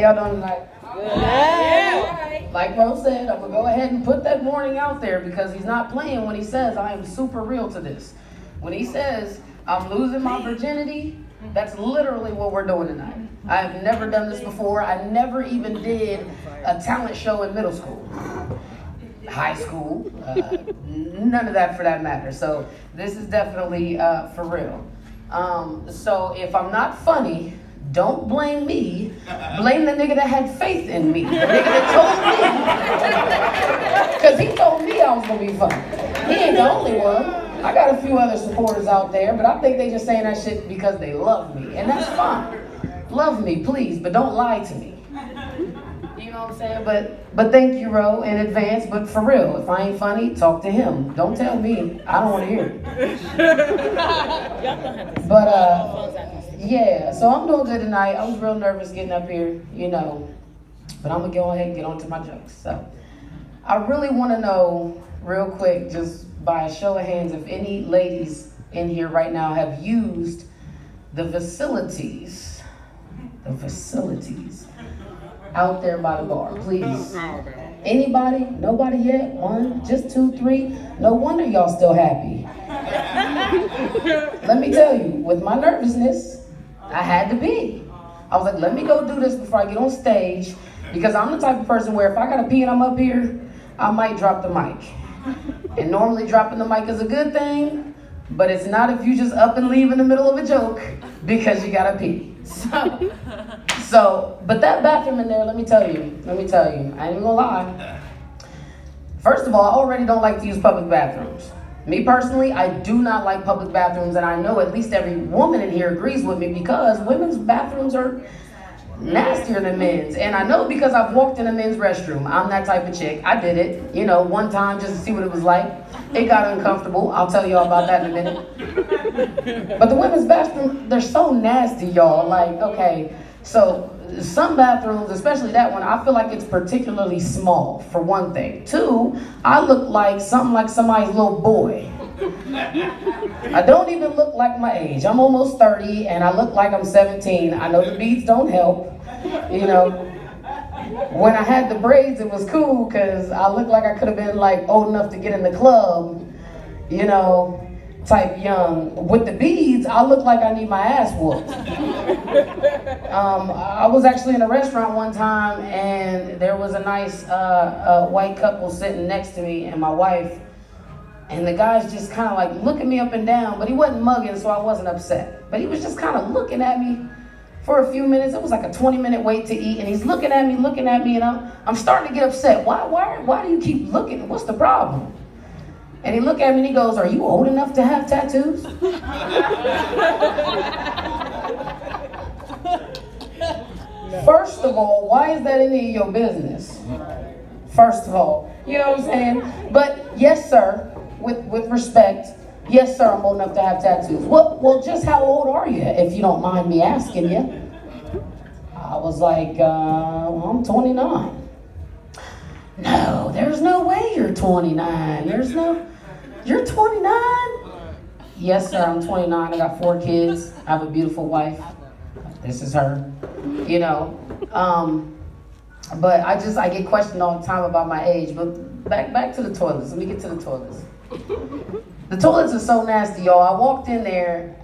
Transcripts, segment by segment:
y'all doing tonight? Yeah. Like Rose said, I'm going to go ahead and put that warning out there because he's not playing when he says I am super real to this. When he says I'm losing my virginity, that's literally what we're doing tonight. I have never done this before. I never even did a talent show in middle school, high school, none of that for that matter. So this is definitely for real. So if I'm not funny, don't blame me. Blame the nigga that had faith in me. The nigga that told me. Because he told me I was going to be funny. He ain't the only one. I got a few other supporters out there, but I think they just saying that shit because they love me. And that's fine. Love me, please, but don't lie to me. You know what I'm saying? But thank you, Ro, in advance. But for real, if I ain't funny, talk to him. Don't tell me. I don't want to hear it. But, yeah, so I'm doing good tonight. I was real nervous getting up here, you know. But I'm going to go ahead and get on to my jokes. So I really want to know, real quick, just by a show of hands, if any ladies in here right now have used the facilities out there by the bar, please. Anybody? Nobody yet? One? Just two, three? No wonder y'all still happy. Let me tell you, with my nervousness, I had to be. I was like, let me go do this before I get on stage, because I'm the type of person where if I gotta pee and I'm up here, I might drop the mic. And normally dropping the mic is a good thing, but it's not if you just up and leave in the middle of a joke because you gotta pee. So, but that bathroom in there, let me tell you, I ain't even gonna lie. First of all, I already don't like to use public bathrooms. Me personally, I do not like public bathrooms, and I know at least every woman in here agrees with me because women's bathrooms are nastier than men's. And I know because I've walked in a men's restroom. I'm that type of chick. I did it, you know, one time just to see what it was like. It got uncomfortable. I'll tell y'all about that in a minute. But the women's bathroom, they're so nasty, y'all. Like, okay, so some bathrooms, especially that one, I feel like it's particularly small, for one thing. Two, I look like something like somebody's little boy. I don't even look like my age. I'm almost 30 and I look like I'm 17. I know the beads don't help. You know, when I had the braids, it was cool because I looked like I could have been like old enough to get in the club, you know, type young. With the beads, I look like I need my ass whooped. I was actually in a restaurant one time and there was a nice white couple sitting next to me and my wife. And the guy's just kind of like looking me up and down, but he wasn't mugging, so I wasn't upset. But he was just kind of looking at me for a few minutes. It was like a 20-minute wait to eat, and he's looking at me, and I'm starting to get upset. Why do you keep looking? What's the problem? And he looked at me and he goes, "Are you old enough to have tattoos?" First of all, why is that any of your business? First of all, you know what I'm saying? But yes, sir. With respect, yes, sir, I'm old enough to have tattoos. Well, just how old are you, if you don't mind me asking you? I was like, well, I'm 29. No, there's no way you're 29. You're 29? Yes, sir, I'm 29. I got 4 kids. I have a beautiful wife. This is her, you know. But I get questioned all the time about my age. But back to the toilets. Let me get to the toilets. The toilets are so nasty, y'all. I walked in there.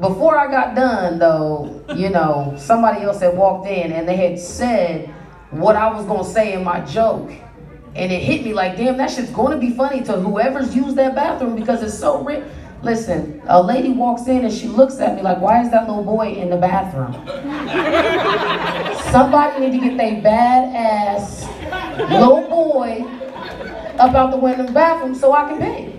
Before I got done, though, you know, somebody else had walked in and they had said what I was going to say in my joke. And it hit me like, damn, that shit's going to be funny to whoever's used that bathroom because it's so rich. Listen, a lady walks in and she looks at me like, why is that little boy in the bathroom? Somebody need to get their badass little boy up out the window of the bathroom so I can pay.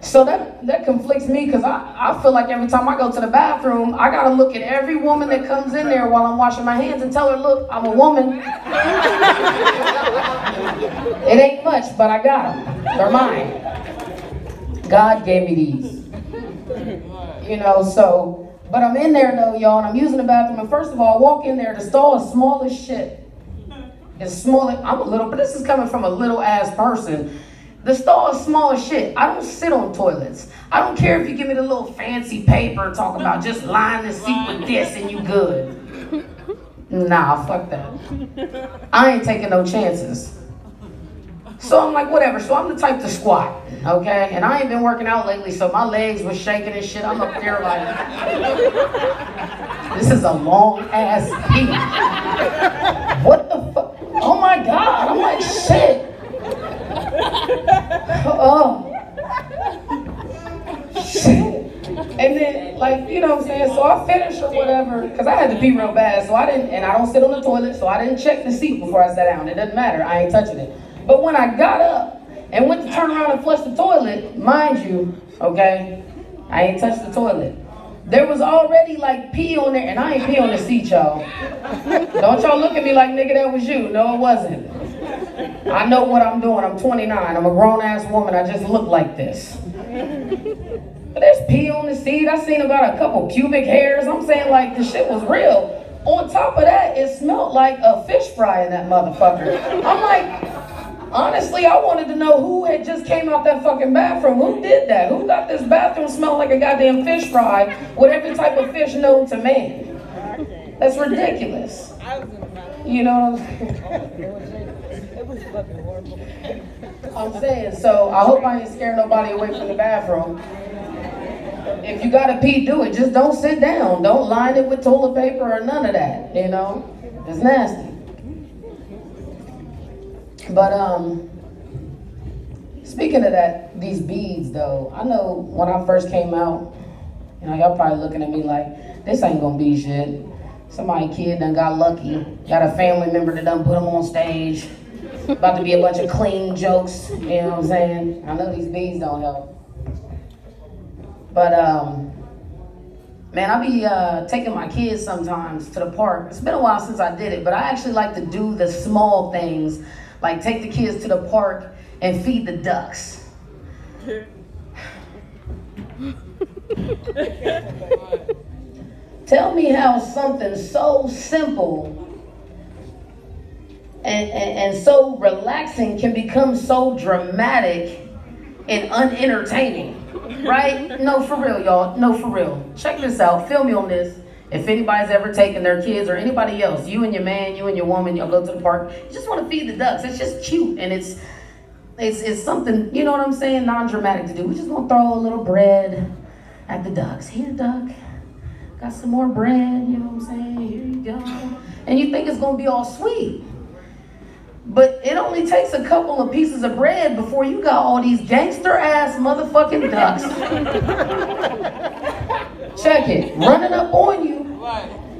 So that conflicts me because I feel like every time I go to the bathroom, I gotta look at every woman that comes in there while I'm washing my hands and tell her, look, I'm a woman. It ain't much, but I got them. They're mine. God gave me these. You know, so, but I'm in there though, y'all, and I'm using the bathroom, and first of all, I walk in there, the stall is small as shit. It's small, I'm a little, but this is coming from a little ass person. The stall is small as shit. I don't sit on toilets. I don't care if you give me the little fancy paper talking about just line the seat with this and you good. Nah, fuck that. I ain't taking no chances. So I'm like, whatever. So I'm the type to squat, okay? And I ain't been working out lately, so my legs was shaking and shit. I'm up there like, this is a long ass pee. What the fuck? Oh my God. I'm like, shit. Oh. Shit. And then, like, you know what I'm saying? So I finished or whatever, because I had to pee real bad, so I didn't, and I don't sit on the toilet, so I didn't check the seat before I sat down. It doesn't matter. I ain't touching it. But when I got up and went to turn around and flush the toilet, mind you, okay, I ain't touched the toilet. There was already like pee on there, and I ain't pee on the seat, y'all. Don't y'all look at me like, nigga, that was you. No, it wasn't. I know what I'm doing. I'm 29. I'm a grown-ass woman. I just look like this. But there's pee on the seat. I seen about a couple pubic hairs. I'm saying, like, the shit was real. On top of that, it smelled like a fish fry in that motherfucker. I'm like, honestly, I wanted to know who had just came out that fucking bathroom. Who did that? Who got this bathroom smell like a goddamn fish fry with every type of fish known to man? That's ridiculous. You know what I'm saying? It was fucking horrible. I'm saying, so I hope I ain't scaring nobody away from the bathroom. If you gotta pee, do it. Just don't sit down. Don't line it with toilet paper or none of that, you know? It's nasty. But speaking of that, these beads though, I know when I first came out, you know, y'all probably looking at me like, this ain't gonna be shit. Somebody kid done got lucky, got a family member that done put them on stage. About to be a bunch of clean jokes, you know what I'm saying? I know these beads don't help. But man, I be taking my kids sometimes to the park. It's been a while since I did it, but I actually like to do the small things, like take the kids to the park and feed the ducks. Tell me how something so simple and so relaxing can become so dramatic and unentertaining, right? No, for real, y'all. No, for real. Check this out. Feel me on this. If anybody's ever taken their kids or anybody else, you and your man, you and your woman, y'all go to the park, you just want to feed the ducks. It's just cute, and it's something, you know what I'm saying, non-dramatic to do. We just want to throw a little bread at the ducks. Here, duck. Got some more bread, you know what I'm saying? Here you go. And you think it's going to be all sweet. But it only takes a couple of pieces of bread before you got all these gangster-ass motherfucking ducks. Check it. Running up on you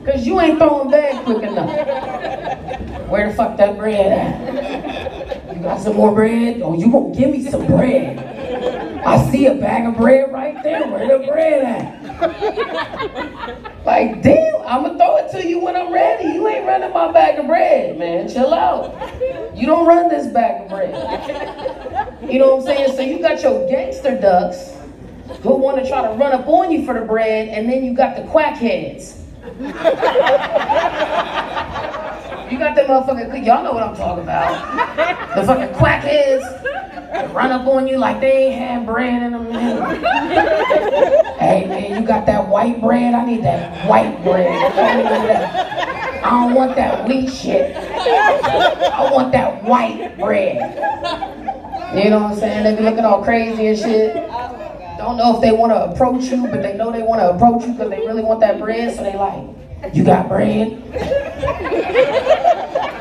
because you ain't throwing back quick enough. Where the fuck that bread at? You got some more bread? Oh, you gonna give me some bread? I see a bag of bread right there. Where the bread at? Like, damn, I'm gonna throw it to you when I'm ready. You ain't running my bag of bread, man. Chill out. You don't run this bag of bread. You know what I'm saying? So you got your gangster ducks who want to try to run up on you for the bread, and then you got the quackheads. You got them motherfucking, y'all know what I'm talking about. The fucking quackheads that run up on you like they ain't had bread in them. Hey man, you got that white bread? I need that white bread. I don't want that wheat shit. I want that white bread. You know what I'm saying? They be looking all crazy and shit. Don't know if they want to approach you, but they know they want to approach you because they really want that bread, so they like, you got bread?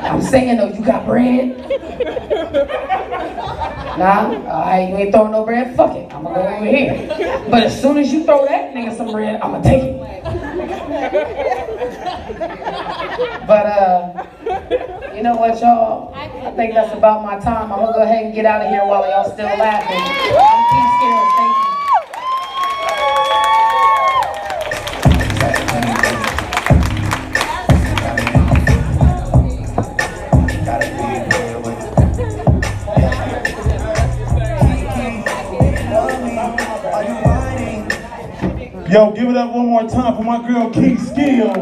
I'm saying though, you got bread? Nah? Alright, you ain't throwing no bread? Fuck it, I'm gonna go over here. But as soon as you throw that nigga some bread, I'm gonna take it. But you know what, y'all? I think that's about my time. I'm gonna go ahead and get out of here while y'all still laughing. I'm Kei Skillz, thank you. Yo, give it up one more time for my girl Kei Skillz.